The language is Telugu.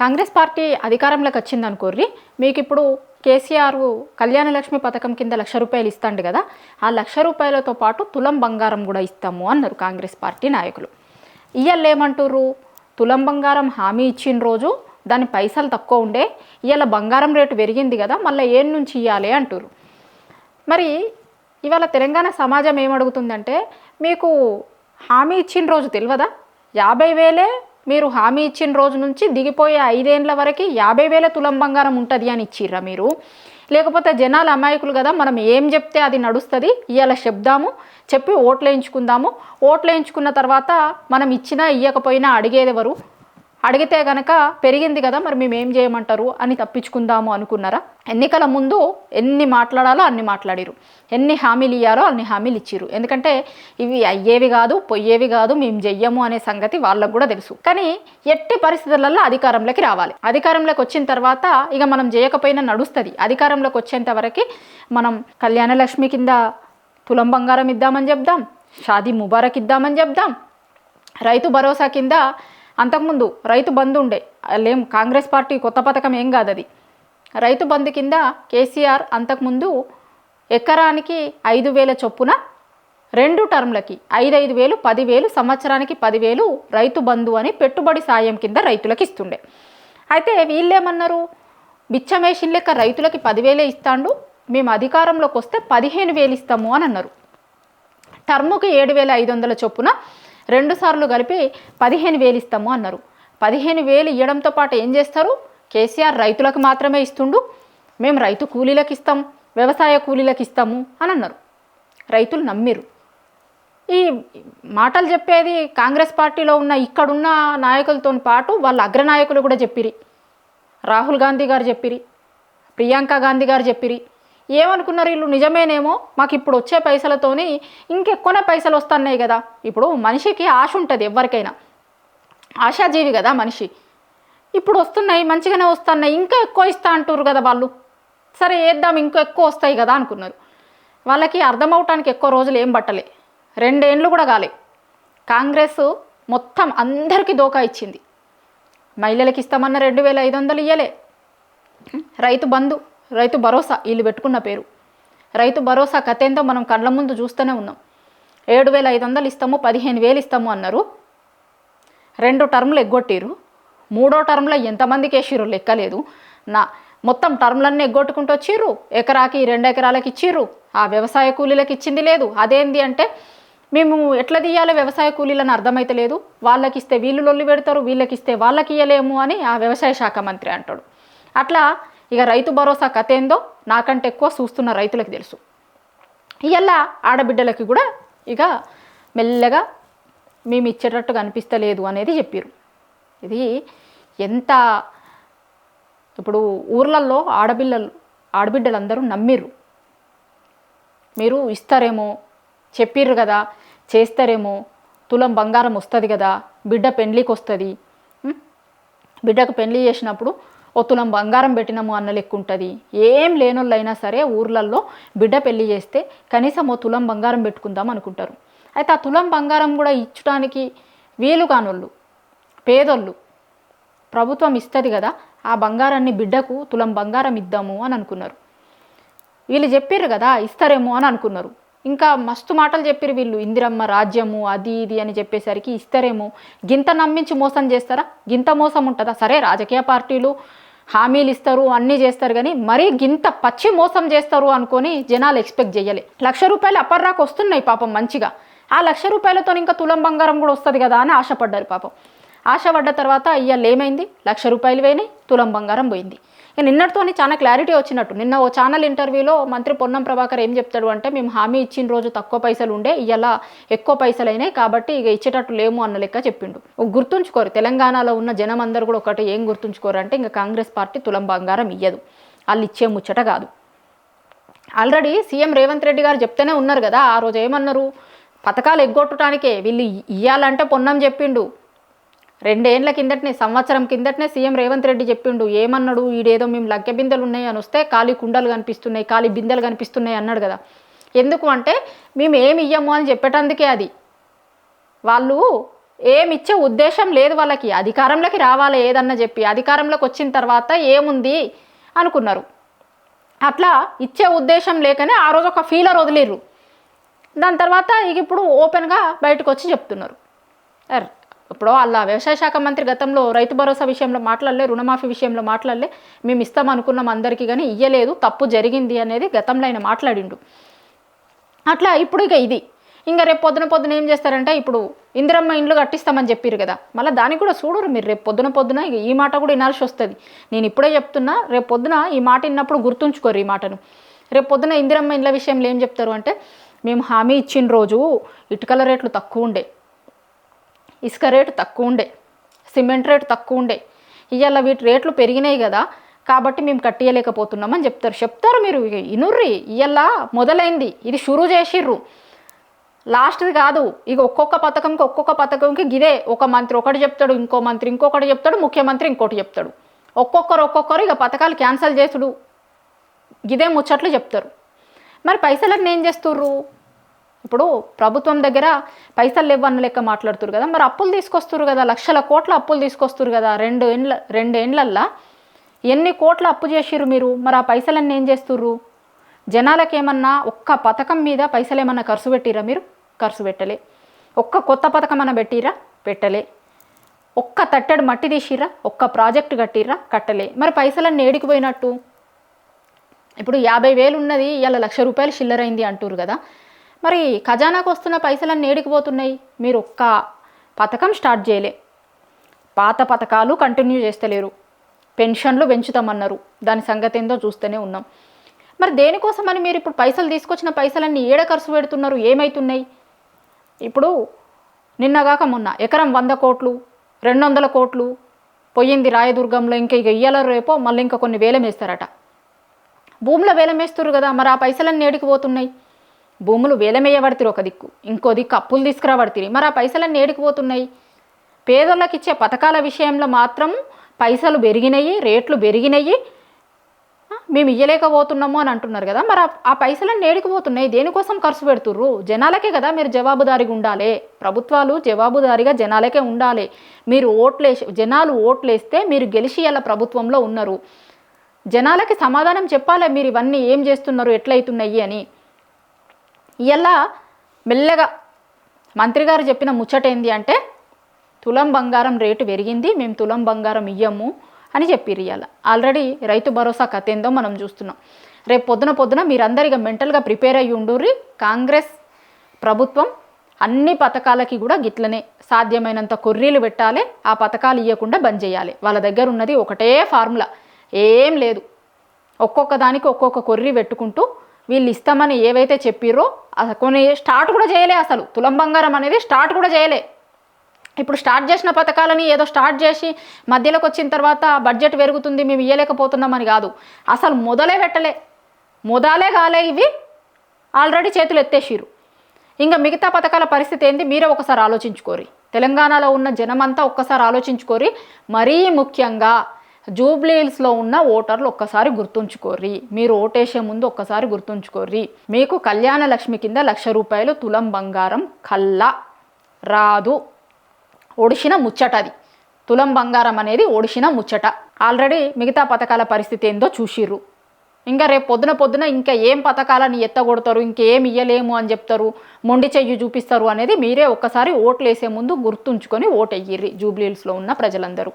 కాంగ్రెస్ పార్టీ అధికారంలోకి వచ్చిందనుకోర్రి మీకు ఇప్పుడు కేసీఆర్ కళ్యాణ లక్ష్మి పథకం కింద ₹1,00,000 ఇస్తాండు కదా, ఆ ₹1,00,000తో పాటు తులం బంగారం కూడా ఇస్తాము అన్నారు కాంగ్రెస్ పార్టీ నాయకులు. ఇవాళ ఏమంటారు, తులం బంగారం హామీ ఇచ్చిన రోజు దాని పైసలు తక్కువ ఉండే, ఇవాళ బంగారం రేటు పెరిగింది కదా, మళ్ళీ ఏం నుంచి ఇవ్వాలి అంటారు. మరి ఇవాళ తెలంగాణ సమాజం ఏమడుగుతుందంటే, మీకు హామీ ఇచ్చిన రోజు తెలియదా? 50,000 మీరు హామీ ఇచ్చిన రోజు నుంచి దిగిపోయే 5 ఏళ్ల వరకు 50,000 తులం బంగారం ఉంటుంది అని ఇచ్చిర్రా మీరు? లేకపోతే జనాలు అమాయకులు కదా, మనం ఏం చెప్తే అది నడుస్తుంది, ఇవాళ చెప్దాము, చెప్పి ఓట్లు వేయించుకుందాము, ఓట్లు వేయించుకున్న తర్వాత మనం ఇచ్చినా ఇవ్వకపోయినా అడిగేది ఎవరు? అడిగితే కనుక పెరిగింది కదా, మరి మేము ఏం చేయమంటారు అని తప్పించుకుందాము అనుకున్నారా? ఎన్నికల ముందు ఎన్ని మాట్లాడాలో అన్ని మాట్లాడిరు, ఎన్ని హామీలు ఇయ్యారో అన్ని హామీలు ఇచ్చిరు. ఎందుకంటే ఇవి అయ్యేవి కాదు, పొయ్యేవి కాదు, మేము చెయ్యము అనే సంగతి వాళ్ళకు కూడా తెలుసు. కానీ ఎట్టి పరిస్థితులలో అధికారంలోకి రావాలి. అధికారంలోకి వచ్చిన తర్వాత ఇక మనం చేయకపోయినా నడుస్తుంది. అధికారంలోకి వచ్చేంత వరకు మనం కళ్యాణ లక్ష్మి కింద తులం బంగారం ఇద్దామని చెప్దాం, షాదీ ముబారక్ ఇద్దామని చెప్దాం, రైతు భరోసా కింద అంతకుముందు రైతు బంధు ఉండే, లేం కాంగ్రెస్ పార్టీ కొత్త పథకం ఏం కాదు అది. రైతు బంధు కింద కేసీఆర్ అంతకుముందు ఎకరానికి 5,000 చొప్పున 2 టర్మ్లకి 5,000, 10,000, సంవత్సరానికి 10,000 రైతు బంధు అని పెట్టుబడి సాయం కింద రైతులకు ఇస్తుండే. అయితే వీళ్ళేమన్నారు, బిచ్చమేషన్ లెక్క రైతులకి 10,000 ఇస్తాండు, మేము అధికారంలోకి వస్తే 15,000 ఇస్తాము అని అన్నారు. టర్ముకి 7,500 చొప్పున 2 సార్లు కలిపి 15,000 ఇస్తాము అన్నారు. 15,000 ఇవ్వడంతో పాటు ఏం చేస్తారు, కేసీఆర్ రైతులకు మాత్రమే ఇస్తుండు, మేము రైతు కూలీలకు ఇస్తాం, వ్యవసాయ కూలీలకు ఇస్తాము అని అన్నారు. రైతులు నమ్మిరు. ఈ మాటలు చెప్పేది కాంగ్రెస్ పార్టీలో ఉన్న ఇక్కడున్న నాయకులతో పాటు వాళ్ళ అగ్రనాయకులు కూడా చెప్పిరి. రాహుల్ గాంధీ గారు చెప్పిరి, ప్రియాంక గాంధీ గారు చెప్పిరి. ఏమనుకున్నారు వీళ్ళు, నిజమేనేమో, మాకు ఇప్పుడు వచ్చే పైసలతోని ఇంకెక్కువనే పైసలు వస్తున్నాయి కదా. ఇప్పుడు మనిషికి ఆశ ఉంటుంది, ఎవరికైనా ఆశాజీవి కదా మనిషి. ఇప్పుడు వస్తున్నాయి, మంచిగానే వస్తున్నాయి, ఇంకా ఎక్కువ ఇస్తా అంటారు కదా వాళ్ళు, సరే వేద్దాం ఇంకా ఎక్కువ వస్తాయి కదా అనుకున్నారు. వాళ్ళకి అర్థమవటానికి ఎక్కువ రోజులు ఏం పట్టలే, 2 ఏళ్ళు కూడా కాలే. కాంగ్రెస్ మొత్తం అందరికీ దోకా ఇచ్చింది. మహిళలకు ఇస్తామన్న 2,500 ఇయ్యలే. రైతు బంధు, రైతు భరోసా వీళ్ళు పెట్టుకున్న పేరు. రైతు భరోసా కథ ఏందో మనం కళ్ళ ముందు చూస్తూనే ఉన్నాం. 7,500 ఇస్తాము, 15,000 ఇస్తాము అన్నారు. 2 టర్ములు ఎగ్గొట్టిరు. 3వ టర్మ్లో ఎంతమందికి వేసిర్రు లెక్కలేదు. మొత్తం టర్మ్లన్నీ ఎగ్గొట్టుకుంటూ వచ్చిర్రు. ఎకరాకి 2 ఎకరాలకు ఇచ్చిర్రు, ఆ వ్యవసాయ కూలీలకు ఇచ్చింది లేదు. అదేంది అంటే, మేము ఎట్లా తీయాలో వ్యవసాయ కూలీలను అర్థమైతే లేదు, వాళ్ళకి ఇస్తే వీళ్ళు లొల్లి పెడతారు, వీళ్ళకి ఇస్తే వాళ్ళకి ఇయ్యలేము అని ఆ వ్యవసాయ శాఖ మంత్రి అంటాడు. అట్లా ఇక రైతు భరోసా కథ ఏందో నాకంటే ఎక్కువ చూస్తున్న రైతులకు తెలుసు. ఇవాళ ఆడబిడ్డలకి కూడా ఇక మెల్లగా మేము ఇచ్చేటట్టుగా అనిపిస్తలేదు అనేది చెప్పారు. ఇది ఎంత, ఇప్పుడు ఊర్లల్లో ఆడబిడ్డలందరూ నమ్మిర్రు, మీరు ఇస్తారేమో, చెప్పిర్రు కదా, చేస్తారేమో, తులం బంగారం వస్తుంది కదా, బిడ్డ పెండ్లికి వస్తుంది, బిడ్డకు పెండ్లి చేసినప్పుడు ఓ తులం బంగారం పెట్టినాము అన్న లెక్క ఉంటుంది. ఏం లేనోళ్ళైనా సరే ఊర్లల్లో బిడ్డ పెళ్లి చేస్తే కనీసం ఓ తులం బంగారం పెట్టుకుందాం అనుకుంటారు. అయితే ఆ తులం బంగారం కూడా ఇచ్చడానికి వీలు కానోళ్ళు, పేదోళ్ళు, ప్రభుత్వం ఇస్తుంది కదా, ఆ బంగారాన్ని బిడ్డకు తులం బంగారం ఇద్దాము అని అనుకున్నారు. వీళ్ళు చెప్పారు కదా ఇస్తారేమో అని అనుకున్నారు. ఇంకా మస్తు మాటలు చెప్పారు వీళ్ళు, ఇందిరమ్మ రాజ్యము అది ఇది అని చెప్పేసరికి ఇస్తారేమో. గింత నమ్మించి మోసం చేస్తారా? గింత మోసం ఉంటుందా? సరే రాజకీయ పార్టీలు హామీలు ఇస్తారు, అన్నీ చేస్తారు, కానీ మరీ గింత పచ్చి మోసం చేస్తారు అనుకొని జనాలు ఎక్స్పెక్ట్ చేయలే. ₹1,00,000 అప్పర్రాకు వస్తున్నాయి పాపం మంచిగా. ఆ ₹1,00,000తో ఇంకా తులం బంగారం కూడా వస్తుంది కదా అని ఆశపడ్డారు పాపం. ఆశపడ్డ తర్వాత ఇవాళ ఏమైంది, ₹1,00,000 పోయినాయి, తులం బంగారం పోయింది. ఇక నిన్నటితోని చాలా క్లారిటీ వచ్చినట్టు. నిన్న ఓ ఛానల్ ఇంటర్వ్యూలో మంత్రి పొన్నం ప్రభాకర్ ఏం చెప్తాడు అంటే, మేము హామీ ఇచ్చిన రోజు తక్కువ పైసలు ఉండే, ఇవాళ ఎక్కువ పైసలు అయినాయి కాబట్టి ఇక ఇచ్చేటట్టు లేము అన్న లెక్క చెప్పిండు. గుర్తుంచుకోరు, తెలంగాణలో ఉన్న జనం అందరూ కూడా ఒకటి ఏం గుర్తుంచుకోరు అంటే, ఇంకా కాంగ్రెస్ పార్టీ తులం బంగారం ఇయ్యదు, వాళ్ళు ఇచ్చే ముచ్చట కాదు. ఆల్రెడీ సీఎం రేవంత్ రెడ్డి గారు చెప్తూనే ఉన్నారు కదా, ఆ రోజు ఏమన్నారు, పథకాలు ఎగ్గొట్టడానికే వీళ్ళు ఇయ్యాలంటే పొన్నం చెప్పిండు. 2 ఏళ్ల కిందటనే, సంవత్సరం కిందటనే సీఎం రేవంత్ రెడ్డి చెప్పిండు. ఏమన్నాడు, ఈడేదో మేము లగ్గ బిందెలు ఉన్నాయి అని వస్తే ఖాళీ కుండలు కనిపిస్తున్నాయి, ఖాళీ బిందెలు కనిపిస్తున్నాయి అన్నాడు కదా. ఎందుకు అంటే మేము ఏమి ఇయ్యము అని చెప్పేటందుకే. అది వాళ్ళు ఏమిచ్చే ఉద్దేశం లేదు వాళ్ళకి. అధికారంలోకి రావాలి ఏదన్నా చెప్పి, అధికారంలోకి వచ్చిన తర్వాత ఏముంది అనుకున్నారు. అట్లా ఇచ్చే ఉద్దేశం లేకనే ఆ రోజు ఒక ఫీలర్ వదిలేరు. దాని తర్వాత ఇప్పుడు ఓపెన్గా బయటకు వచ్చి చెప్తున్నారు. ఇప్పుడు వాళ్ళ వ్యవసాయ శాఖ మంత్రి గతంలో రైతు భరోసా విషయంలో మాట్లాడలే, రుణమాఫీ విషయంలో మాట్లాడలే, మేము ఇస్తాం అనుకున్నాం అందరికీ కానీ ఇయ్యలేదు, తప్పు జరిగింది అనేది గతంలో ఆయన మాట్లాడిండు. అట్లా ఇప్పుడు ఇది ఇంకా రేపు పొద్దున ఏం చేస్తారంటే, ఇప్పుడు ఇందిరమ్మ ఇండ్లు కట్టిస్తామని చెప్పారు కదా, మళ్ళీ దానికి కూడా చూడరు మీరు. రేపు పొద్దున ఈ మాట కూడా వినాల్సి వస్తుంది. నేను ఇప్పుడే చెప్తున్నా, రేపు పొద్దున ఈ మాట విన్నప్పుడు గుర్తుంచుకోరు ఈ మాటను. రేపు పొద్దున ఇందిరమ్మ ఇండ్ల విషయంలో ఏం చెప్తారు అంటే, మేము హామీ ఇచ్చిన రోజు ఇటుకల రేట్లు తక్కువ ఉండే, ఇసుక రేటు తక్కువ ఉండే, సిమెంట్ రేటు తక్కువ ఉండే, ఇవాళ వీటి రేట్లు పెరిగినాయి కదా కాబట్టి మేము కట్టియలేకపోతున్నామని చెప్తారు. మీరు ఇనుర్రి, ఇవాళ మొదలైంది, ఇది షురూ చేసిర్రు, లాస్ట్ది కాదు. ఇక ఒక్కొక్క పథకంకి గిదే, ఒక మంత్రి ఒకటి చెప్తాడు, ఇంకో మంత్రి ఇంకొకటి చెప్తాడు, ముఖ్యమంత్రి ఇంకోటి చెప్తాడు, ఒక్కొక్కరు ఇక పథకాలు క్యాన్సిల్ చేసుడు, గిదే ముచ్చట్లు చెప్తారు. మరి పైసలన్నీ ఏం చేస్తుర్రు? ఇప్పుడు ప్రభుత్వం దగ్గర పైసలు లేవన్న లెక్క మాట్లాడుతురు కదా, మరి అప్పులు తీసుకొస్తురు కదా, లక్షల కోట్ల అప్పులు తీసుకొస్తురు కదా. రెండేండ్లల్లా ఎన్ని కోట్ల అప్పు చేసిర్రు మీరు? మరి ఆ పైసలన్నీ ఏం చేస్తుర్రు? జనాలకేమన్నా ఒక్క పథకం మీద పైసలు ఏమన్నా ఖర్చు పెట్టిరా మీరు? ఖర్చు పెట్టలే. ఒక్క కొత్త పథకం అన్న పెట్టిరా? పెట్టలే. ఒక్క తట్టెడు మట్టి తీసిరా? ఒక్క ప్రాజెక్టు కట్టిరా? కట్టలే. మరి పైసలన్నీ ఏడికి పోయినట్టు? ఇప్పుడు 50,000 ఉన్నది ఇవాళ ₹1,00,000 చిల్లరైంది అంటారు కదా, మరి ఖజానాకు వస్తున్న పైసలన్నీ ఏడికి పోతున్నాయి? మీరు ఒక్క పథకం స్టార్ట్ చేయలే, పాత పథకాలు కంటిన్యూ చేస్తలేరు, పెన్షన్లు పెంచుతామన్నారు, దాని సంగతి ఏందో చూస్తూనే ఉన్నాం. మరి దేనికోసమని మీరు ఇప్పుడు పైసలు తీసుకొచ్చిన పైసలన్నీ ఏడ ఖర్చు పెడుతున్నారు? ఏమవుతున్నాయి? ఇప్పుడు నిన్నగాక మొన్న ఎకరం 100 కోట్లు 200 కోట్లు పోయింది రాయదుర్గంలో. ఇక ఇయ్యాల రేపో మళ్ళీ ఇంకా కొన్ని వేలం వేస్తారట, భూముల వేలం వేస్తున్నారు కదా. మరి ఆ పైసలన్నీ ఏడికి పోతున్నాయి? భూములు వేలమేయబడితే ఒక దిక్కు, ఇంకో దిక్కు అప్పులు తీసుకురాబడితే, మరి ఆ పైసలన్నీ ఏడికి పోతున్నాయి? పేదోళ్ళకి ఇచ్చే పథకాల విషయంలో మాత్రం పైసలు పెరిగినాయి, రేట్లు పెరిగినాయి, మేము ఇయ్యలేకపోతున్నాము అని అంటున్నారు కదా. మరి ఆ పైసలన్నీ ఏడికి పోతున్నాయి? దేనికోసం ఖర్చు పెడుతుర్రు? జనాలకే కదా మీరు జవాబుదారీగా ఉండాలి. ప్రభుత్వాలు జవాబుదారీగా జనాలకే ఉండాలి. మీరు జనాలు ఓట్లేస్తే మీరు గెలిచి ఇలా ప్రభుత్వంలో ఉన్నారు, జనాలకి సమాధానం చెప్పాలి మీరు ఇవన్నీ ఏం చేస్తున్నారు, ఎట్లయితున్నాయి అని. ఇలా మెల్లగా మంత్రి గారు చెప్పిన ముచ్చట ఏంది అంటే, తులం బంగారం రేటు పెరిగింది, మేము తులం బంగారం ఇయ్యము అని చెప్పిర్రు. ఇవాళ ఆల్రెడీ రైతు భరోసా కథ ఏందో మనం చూస్తున్నాం. రేపు పొద్దున మీరందరిగా మెంటల్గా ప్రిపేర్ అయ్యి ఉండుర్రి. కాంగ్రెస్ ప్రభుత్వం అన్ని పథకాలకి కూడా గిట్లనే సాధ్యమైనంత కొర్రీలు పెట్టాలి, ఆ పథకాలు ఇవ్వకుండా బంద్ చేయాలి. వాళ్ళ దగ్గర ఉన్నది ఒకటే ఫార్ములా, ఏం లేదు. ఒక్కొక్క దానికి ఒక్కొక్క కొర్రీ పెట్టుకుంటూ వీళ్ళు ఇస్తామని ఏవైతే చెప్పిర్రో కొన్ని స్టార్ట్ కూడా చేయలే. అసలు తులం బంగారం అనేది స్టార్ట్ కూడా చేయలే. ఇప్పుడు స్టార్ట్ చేసిన పథకాలని ఏదో స్టార్ట్ చేసి మధ్యలోకి వచ్చిన తర్వాత బడ్జెట్ పెరుగుతుంది మేము ఇయ్యలేకపోతున్నామని కాదు, అసలు మొదలే కాలే. ఇవి ఆల్రెడీ చేతులు ఎత్తేసిర్రు. ఇంకా మిగతా పథకాల పరిస్థితి ఏంది మీరే ఒకసారి ఆలోచించుకోరి. తెలంగాణలో ఉన్న జనమంతా ఒక్కసారి ఆలోచించుకోరి. మరీ ముఖ్యంగా జూబ్లీ హిల్స్లో ఉన్న ఓటర్లు ఒక్కసారి గుర్తుంచుకోర్రి. మీరు ఓటేసే ముందు ఒక్కసారి గుర్తుంచుకోర్రి. మీకు కళ్యాణ లక్ష్మి కింద ₹1,00,000 తులం బంగారం కల్లా రాదు. ఒడిసిన ముచ్చట అది. తులం బంగారం అనేది ఒడిసిన ముచ్చట. ఆల్రెడీ మిగతా పథకాల పరిస్థితి ఏందో చూసిర్రు. ఇంకా రేపు పొద్దున ఇంకా ఏం పథకాలని ఎత్తగొడతారు, ఇంకేం ఇయ్యలేము అని చెప్తారు, మొండి చెయ్యి చూపిస్తారు అనేది మీరే ఒక్కసారి ఓట్లు వేసే ముందు గుర్తుంచుకొని ఓటెయ్యిర్రి జూబ్లీ హిల్స్లో ఉన్న ప్రజలందరూ.